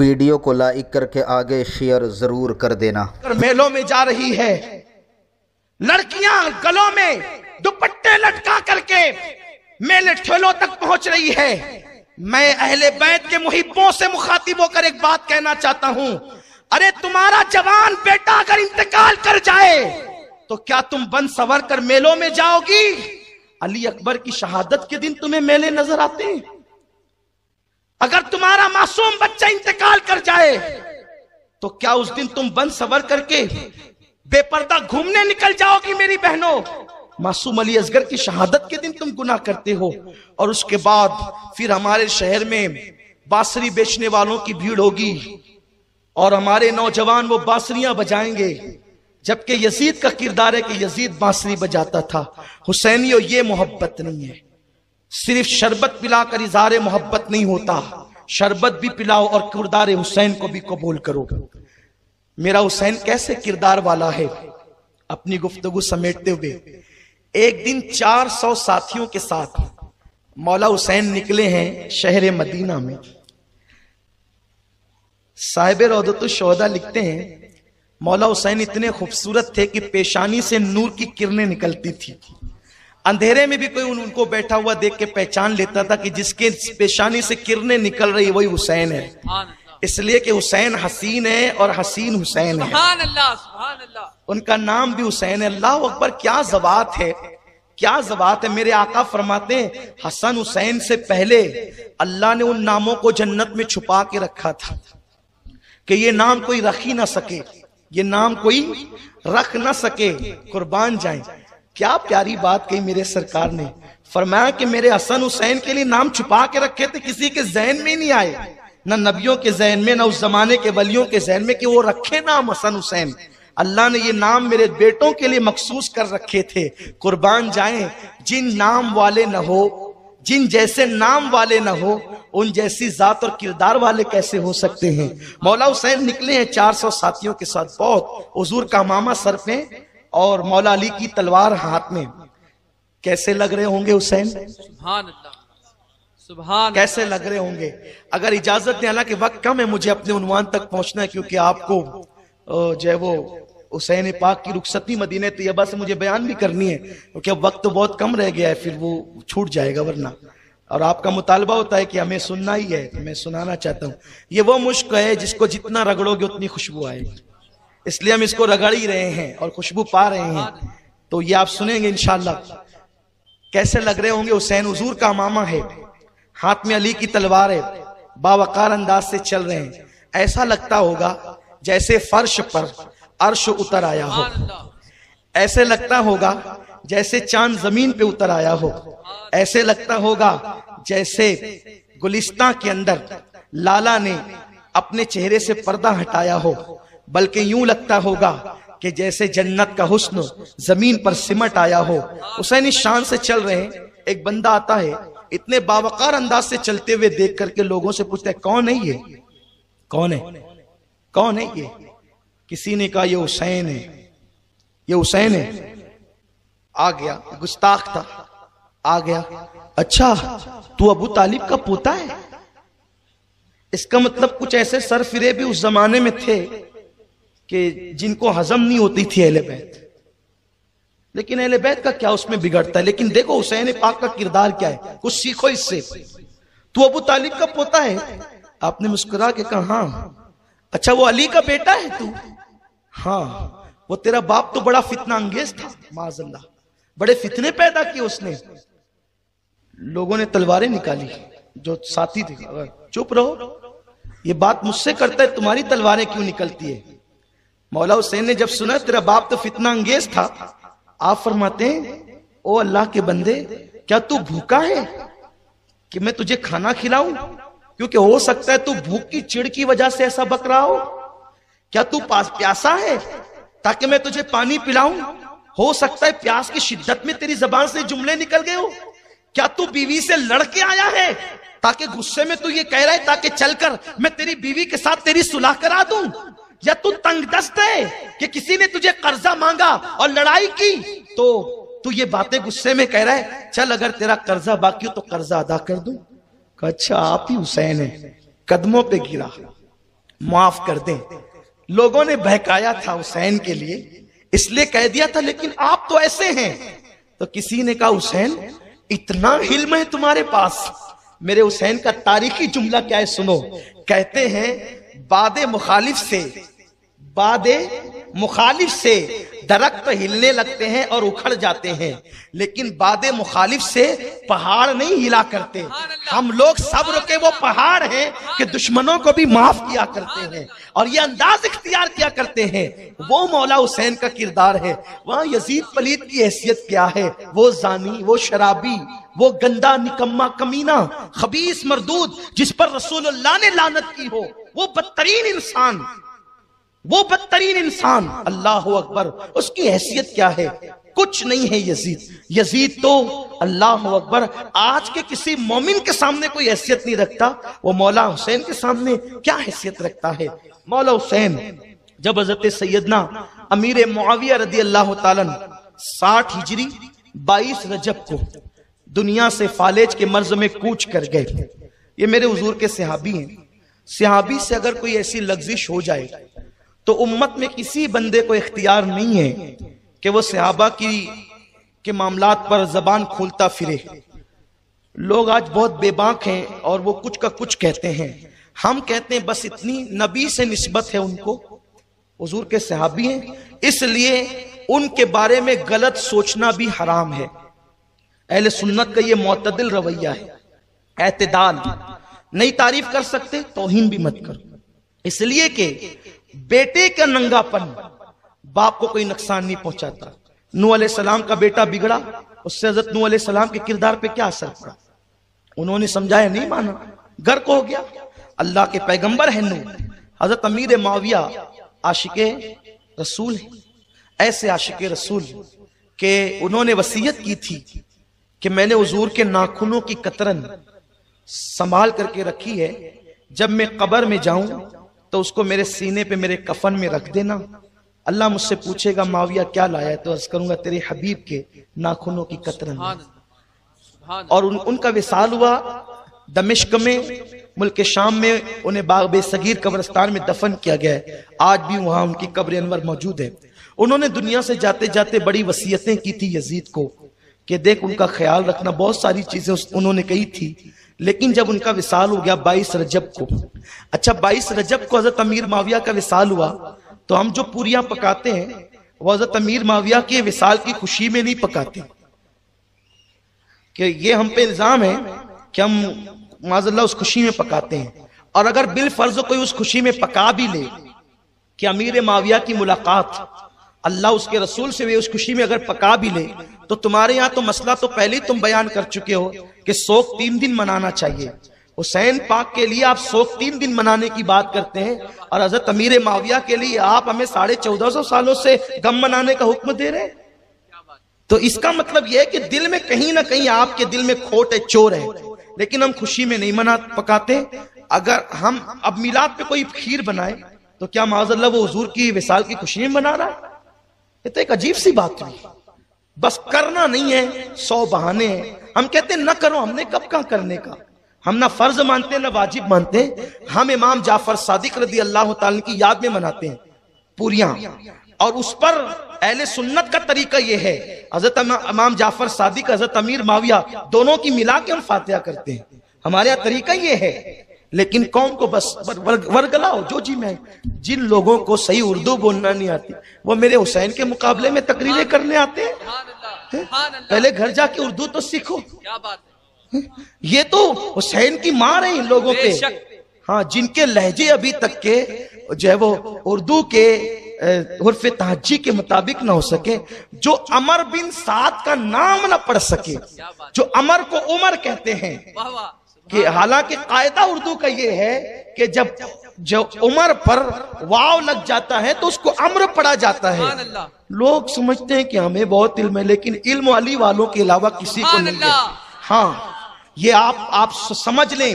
Video کو like کر کے آگے شیئر ضرور کر دینا۔ میلوں میں جا رہی ہے، لڑکیاں گلوں میں دوپٹے لٹکا کر کے میلے ٹھیلوں تک پہنچ رہی ہے۔ میں اہل بیت کے محبوں سے مخاطب ہو کر ایک بات کہنا چاہتا ہوں، ارے تمہارا جوان بیٹا اگر انتقال کر جائے تو کیا تم بن سور کر میلوں میں جاؤ گی؟ علی اکبر کی شہادت کے دن تمہیں میلے نظر آتے ہیں؟ اگر تمہارا معصوم بچہ انتقال کر جائے تو کیا اس دن تم بن سور کر کے بے پردہ گھومنے نکل جاؤ گی میری بہنوں؟ معصوم علی اصغر کی شہادت کے دن تم گناہ کرتے ہو، اور اس کے بعد پھر ہمارے شہر میں بانسری بیچنے والوں کی بھیڑ ہوگی اور ہمارے نوجوان وہ بانسریاں بجائیں گے، جبکہ یزید کا کردار ہے کہ یزید بانسری بجاتا تھا۔ حسینیو یہ محبت نہیں ہے، صرف شربت پلا کر اظہار محبت نہیں ہوتا، شربت بھی پلاؤ اور کردار حسین کو بھی قبول کرو۔ میرا حسین کیسے کردار والا ہے؟ اپنی گفتگو سمیٹتے ہوئے ایک دن 400 ساتھیوں کے ساتھ مولا حسین نکلے ہیں شہر مدینہ میں۔ صاحب روضۃ الشہداء لکھتے ہیں مولا حسین اتنے خوبصورت تھے کہ پیشانی سے نور کی کرنیں نکلتی تھی، اندھیرے میں بھی کوئی ان کو بیٹھا ہوا دیکھ کے پہچان لیتا تھا کہ جس کے پیشانی سے کرنیں نکل رہی وہی حسین ہے، اس لیے کہ حسین حسین ہے اور حسین حسین ہے۔ سبحان اللہ، سبحان اللہ۔ ان کا نام بھی حسین ہے۔ اللہ اکبر، کیا ذوات ہے، کیا ذوات ہے۔ میرے آقا فرماتے ہیں حسن حسین سے پہلے اللہ نے ان ناموں کو جنت میں چھپا کے رکھا تھا کہ یہ نام کوئی رکھ ہی نہ سکے، یہ نام کوئی رکھ نہ سکے، قربان جائیں۔ کیا پیاری بات کہی میرے سرکار نے، فرمایا کہ میرے حسن حسین کے لیے نام چھپا کے رکھے تھے، کسی کے ذہن میں نہیں آئے، نہ نبیوں کے ذہن میں، نہ اس زمانے کے ولیوں کے ذہن میں کہ وہ رکھے نام حسن حسین۔ اللہ نے یہ نام میرے بیٹوں کے لیے مخصوص کر رکھے تھے۔ قربان جائیں، جن نام والے نہ ہو، جن جیسے نام والے نہ ہو، ان جیسی ذات اور کردار والے کیسے ہو سکتے ہیں؟ مولا حسین نکلے ہیں 400 ساتھیوں کے ساتھ، بہت حضور کا امامہ سر پہ اور مولا علی کی تلوار ہاتھ میں۔ کیسے لگ رہے ہوں گے حسین؟ سبحان اللہ، سبحان کیسے لگ رہے ہوں گے؟ اگر اجازت دیں، حالانکہ وقت کم ہے، مجھے اپنے عنوان تک پہنچنا ہے، کیونکہ آپ کو جو ہے وہ حسین پاک کی رخصتی مدینہ طیبہ سے مجھے بیان بھی کرنی ہے، کیونکہ اب وقت تو بہت کم رہ گیا ہے، پھر وہ چھوٹ جائے گا ورنہ، اور آپ کا مطالبہ ہوتا ہے کہ ہمیں سننا ہی ہے، تو میں سنانا چاہتا ہوں۔ یہ وہ مشک ہے جس کو جتنا رگڑو گے اتنی خوشبو آئے گی، اس لیے ہم اس کو رگڑ ہی رہے ہیں اور خوشبو پا رہے ہیں، تو یہ آپ سنیں گے انشاءاللہ۔ کیسے لگ رہے ہوں گے حسین؟ حضور کا امامہ ہے، ہاتھ میں علی کی تلوار ہے، باوقار انداز سے چل رہے ہیں، ایسا لگتا ہوگا جیسے فرش پر عرش اتر آیا ہو، ایسے لگتا ہوگا جیسے چاند زمین پہ اتر آیا ہو، ایسے لگتا ہوگا جیسے گلستان کے اندر لالا نے اپنے چہرے سے پردہ ہٹایا ہو، بلکہ یوں لگتا ہوگا کہ جیسے جنت کا حسن زمین پر سمٹ آیا ہو۔ حسین اس شان سے چل رہے ہیں، ایک بندہ آتا ہے، اتنے باوقار انداز سے چلتے ہوئے دیکھ کر کے لوگوں سے پوچھتا ہے کون ہے یہ؟ کون ہے؟ کون ہے یہ؟ کسی نے کہا یہ حسین ہے، یہ حسین ہے۔ آ گیا، گستاخ تھا، آ گیا، اچھا تو ابو طالب کا پوتا ہے؟ اس کا مطلب کچھ ایسے سر فرے بھی اس زمانے میں تھے کہ جن کو ہضم نہیں ہوتی تھی اہل بیت، لیکن اہل بیت کا کیا اس میں بگڑتا ہے؟ لیکن دیکھو حسین پاک کا کردار کیا ہے، کچھ سیکھو اس سے۔ تو ابو طالب کا پوتا ہے؟ آپ نے مسکرا کے کہا ہاں۔ اچھا وہ علی کا بیٹا ہے تو؟ ہاں۔ وہ تیرا باپ تو بڑا فتنہ انگیز تھا، معاذ اللہ، بڑے فتنے پیدا کیے اس نے۔ لوگوں نے تلواریں نکالی، جو ساتھی تھے، چپ رہو، یہ بات مجھ سے کرتا ہے، تمہاری تلواریں کیوں نکلتی ہے؟ مولا حسین نے جب سنا تیرا باپ تو فتنہ انگیز تھا، آپ فرماتے ہیں او اللہ کے بندے، کیا تو بھوکا ہے کہ میں تجھے کھانا کھلاؤں؟ کیونکہ ہو سکتا ہے تو بھوک کی چڑ کی وجہ سے ایسا بک رہا ہو۔ کیا تو پیاسا ہے تاکہ میں تجھے پانی پلاؤں؟ ہو سکتا ہے پیاس کی شدت میں تیری زبان سے جملے نکل گئے ہو۔ کیا تو بیوی سے لڑ کے آیا ہے تاکہ غصے میں تو یہ کہہ رہا ہے تاکہ چل کر میں تیری بیوی کے ساتھ تیری صلح کرا دوں؟ یا تو تنگ دست ہے کہ کسی نے تجھے قرضہ مانگا اور لڑائی کی تو یہ باتیں غصے میں کہہ رہا ہے چل اگر تیرا قرضہ باقی ہو تو قرضہ ادا کر دوں؟ اچھا آپ ہی حسین ہیں، قدموں پہ گرا، معاف کر دیں. لوگوں نے بہکایا تھا حسین کے لیے، اس لیے کہہ دیا تھا لیکن آپ تو ایسے ہیں. تو کسی نے کہا حسین اتنا علم ہے تمہارے پاس. میرے حسین کا تاریخی جملہ کیا ہے سنو. کہتے ہیں باد مخالف سے درخت ہلنے لگتے ہیں اور اکھڑ جاتے ہیں، لیکن باد مخالف سے پہاڑ نہیں ہلا کرتے. ہم لوگ صبر کے وہ پہاڑ ہیں کہ دشمنوں کو بھی معاف کیا کرتے ہیں اور یہ انداز اختیار کیا کرتے ہیں. وہ مولا حسین کا کردار ہے. وہاں یزید پلید کی حیثیت کیا ہے؟ وہ زانی، وہ شرابی، وہ گندا نکما کمینہ خبیث مردود جس پر رسول اللہ نے لعنت کی ہو، وہ بدترین انسان. اللہ اکبر. اس کی حیثیت کیا ہے؟ کچھ نہیں ہے یزید تو اللہ اکبر آج کے کسی مومن کے سامنے کوئی حیثیت نہیں رکھتا. وہ مولا حسین کے سامنے کیا حیثیت رکھتا ہے؟ مولا حسین جب حضرت سیدنا امیر معاویہ رضی اللہ تعالیٰ 60 ہجری 22 رجب کو دنیا سے فالج کے مرض میں کوچ کر گئے. یہ میرے حضور کے صحابی ہیں. صحابی سے اگر کوئی ایسی لغزش ہو جائے تو امت میں کسی بندے کو اختیار نہیں ہے کہ وہ صحابہ کے معاملات پر زبان کھولتا پھرے. لوگ آج بہت بے باک ہیں اور وہ کچھ کا کچھ کہتے ہیں. ہم کہتے ہیں بس اتنی نبی سے نسبت ہے ان کو، حضور کے صحابی ہیں، اس لیے ان کے بارے میں غلط سوچنا بھی حرام ہے. اہل سنت کا یہ معتدل رویہ ہے، اعتدال. نہیں تعریف کر سکتے توہین بھی مت کرو، اس لیے کہ بیٹے کا ننگا پن باپ کو کوئی نقصان نہیں پہنچاتا. نوح علیہ السلام کا بیٹا بگڑا، اس سے حضرت نوح علیہ السلام کے کردار پہ کیا اثر پڑا؟ انہوں نے سمجھایا، نہیں مانا، غرق ہو گیا. اللہ کے پیغمبر ہیں نوح. حضرت امیر معاویہ عاشق رسول ہیں، ایسے عاشق رسول کہ انہوں نے وصیت کی تھی کہ میں نے حضور کے ناخنوں کی قطرن سنبھال کر کے رکھی ہے، جب میں قبر میں جاؤں تو اس کو میرے سینے پہ میرے کفن میں رکھ دینا. اللہ مجھ سے پوچھے گا معاویہ کیا لایا ہے، تو عرض کروں گا تیرے حبیب کے ناخنوں کی قطرن. اور ان کا وصال ہوا دمشق میں، ملک شام میں. انہیں باغ صغیر قبرستان میں دفن کیا گیا ہے. آج بھی وہاں ان کی قبر انور موجود ہے. انہوں نے دنیا سے جاتے جاتے بڑی وصیتیں کی تھی یزید کو کہ دیکھ ان کا خیال رکھنا. بہت ساری چیزیں انہوں نے کہی تھی. لیکن جب ان کا وصال ہو گیا 22 رجب کو، اچھا 22 رجب کو حضرت امیر معاویہ کا وصال ہوا، تو ہم جو پوریاں پکاتے ہیں وہ حضرت امیر معاویہ کے وصال کی خوشی میں نہیں پکاتے. کہ یہ ہم پہ الزام ہے کہ ہم معاذ اللہ اس خوشی میں پکاتے ہیں. اور اگر بالفرض کوئی اس خوشی میں پکا بھی لے کہ امیر معاویہ کی ملاقات اللہ اس کے رسول سے اس خوشی میں اگر پکا بھی لے، تو تمہارے یہاں تو مسئلہ تو پہلے ہی تم بیان کر چکے ہو کہ سوگ 3 دن منانا چاہیے. حسین پاک کے لیے آپ سوگ 3 دن منانے کی بات کرتے ہیں، اور حضرت امیر معاویہ کے لیے آپ ہمیں 1450 سالوں سے غم منانے کا حکم دے رہے ہیں. تو اس کا مطلب یہ ہے کہ دل میں کہیں نہ کہیں آپ کے دل میں کھوٹ ہے، چور ہے. لیکن ہم خوشی میں نہیں پکاتے. اگر ہم اب میلاد پہ کوئی کھیر بنائے تو کیا معاذ اللہ وہ حضور کی وصال کی خوشی میں بنا رہا ہے؟ یہ تو ایک عجیب سی بات ہوئی. بس کرنا نہیں ہے، 100 بہانے ہیں. ہم کہتے ہیں نہ کرو، ہم نے کب کہاں کرنے کا. ہم نہ فرض مانتے نہ واجب مانتے. ہم امام جعفر صادق رضی اللہ تعالیٰ کی یاد میں مناتے ہیں پوریاں، اور اس پر اہل سنت کا طریقہ یہ ہے حضرت امام جعفر صادق حضرت امیر معاویہ دونوں کی ملا کے ہم فاتحہ کرتے ہیں. ہمارے یہاں طریقہ یہ ہے. لیکن قوم کو بس ورگلاؤ جو جی میں. جن لوگوں کو صحیح اردو بولنا نہیں آتی وہ میرے حسین کے مقابلے میں تقریریں کرنے آتے ہیں. پہلے گھر جا کے اردو تو سیکھو. یہ تو حسین کی مار ہے ان لوگوں پہ. ہاں، جن کے لہجے ابھی تک کے جو ہے وہ اردو کے حرف تہجی کے مطابق نہ ہو سکے، جو عمر بن سعد کا نام نہ پڑھ سکے، جو عمر کو عمر کہتے ہیں. کہ حالانکہ قاعدہ اردو کا یہ ہے کہ جب عمر پر واو لگ جاتا ہے تو اس کو عمر پڑھا جاتا ہے. لوگ سمجھتے ہیں کہ ہمیں بہت علم ہے، لیکن علم علی والوں کے علاوہ کسی کو نہیں ہے. ہاں، یہ آپ سمجھ لیں.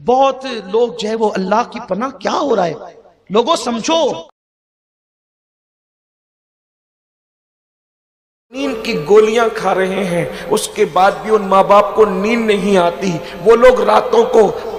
بہت لوگ جو ہے وہ اللہ کی پناہ کیا ہو رہا ہے. لوگوں سمجھو، نیند کی گولیاں کھا رہے ہیں، اس کے بعد بھی ان ماں باپ کو نیند نہیں آتی. وہ لوگ راتوں کو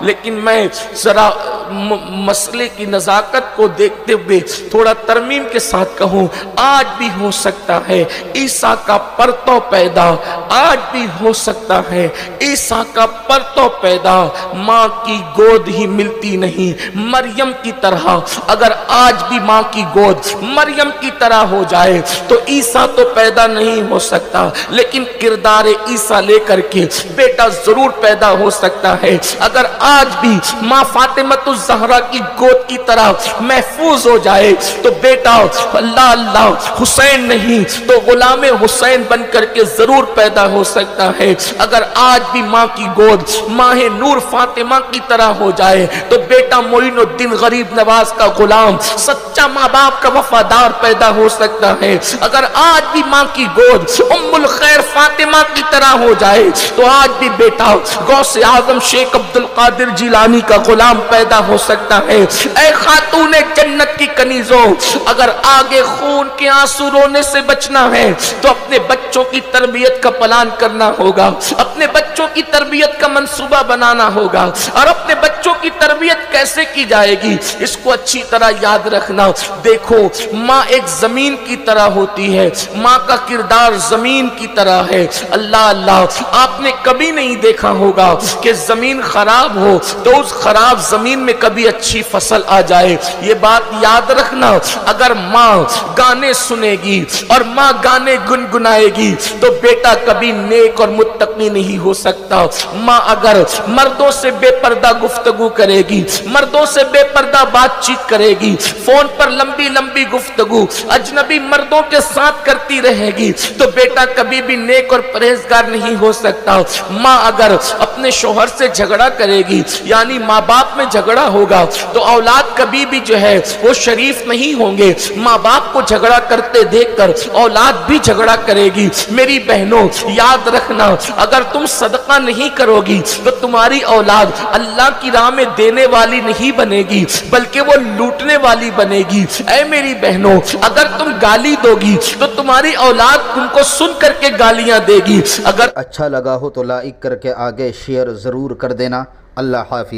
لیکن میں ذرا مسئلے کی نزاکت کو دیکھتے ہوئے تھوڑا ترمیم کے ساتھ کہوں، آج بھی ہو سکتا ہے عیسیٰ کا پرتو پیدا، آج بھی ہو سکتا ہے عیسیٰ کا پرتو پیدا، ماں کی گود ہی ملتی نہیں مریم کی طرح۔ اگر آج بھی ماں کی گود مریم کی طرح ہو جائے تو عیسیٰ تو پیدا نہیں ہو سکتا، لیکن کردار عیسیٰ لے کر کے بیٹا ضرور پیدا ہو سکتا ہے۔ اگر آج بھی ماں فاطمۃ الزہرا کی گود کی طرح محفوظ ہو جائے تو بیٹا اللہ اللہ حسین نہیں تو غلام حسین بن کر کے ضرور پیدا ہو سکتا ہے۔ اگر آج بھی ماں کی گود ماہ نور فاطمہ کی طرح ہو جائے تو بیٹا معین الدین غریب نواز کا غلام سچا ماں باپ کا وفادار پیدا ہو سکتا ہے۔ اگر آج بھی ماں کی گود ام الخیر فاطمہ کی طرح ہو جائے تو آج بھی بیٹا غوث اعظم شیخ عبد القادر جیلانی کا غلام پیدا ہو سکتا ہے۔ اے خاتون جنت کی کنیزوں، اگر آگے خون کے آنسو رونے سے بچنا ہے تو اپنے بچوں کی تربیت کا پلان کرنا ہوگا، اپنے بچوں کی تربیت کا منصوبہ بنانا ہوگا۔ اور اپنے بچوں کی تربیت کیسے کی جائے گی اس کو اچھی طرح یاد رکھنا۔ دیکھو ماں ایک زمین کی طرح ہوتی ہے، ماں کا کردار زمین کی طرح ہے۔ اللہ اللہ، آپ نے کبھی نہیں دیکھا ہوگا کہ زمین خراب ہو تو اس خراب زمین میں کبھی اچھی فصل آ جائے۔ یہ بات یاد رکھنا، اگر ماں گانے سنے گی اور ماں گانے گنگنائے گی تو بیٹا کبھی نیک اور متقی نہیں ہو سکتا۔ ماں اگر مردوں سے بے پردہ گفتگو کرے گی، مردوں سے بے پردہ بات چیت کرے گی، فون پر لمبی لمبی گفتگو اجنبی مردوں کے ساتھ کرتی رہے گی تو بیٹا کبھی بھی نیک اور پرہیزگار نہیں ہو سکتا۔ ماں اگر اپنے شوہر سے جھگڑا کرے گی، یعنی ماں باپ میں جھگڑا ہوگا تو اولاد کبھی بھی جو ہے وہ شریف نہیں ہوں گے۔ ماں باپ کو جھگڑا کرتے دیکھ کر اولاد بھی جھگڑا کرے گی۔ میری بہنوں یاد رکھنا، اگر تم صدقہ نہیں کرو گی تو تمہاری اولاد اللہ کی راہ میں دینے والی نہیں بنے گی بلکہ وہ لوٹنے والی بنے گی۔ اے میری بہنوں، اگر تم گالی دو گی تو تمہاری اولاد تم کو سن کر کے گالیاں دے گی۔ اگر اچھا لگا ہو تو لائک کر کے آگے شیئر ضرور کر دینا۔ اللہ حافظ۔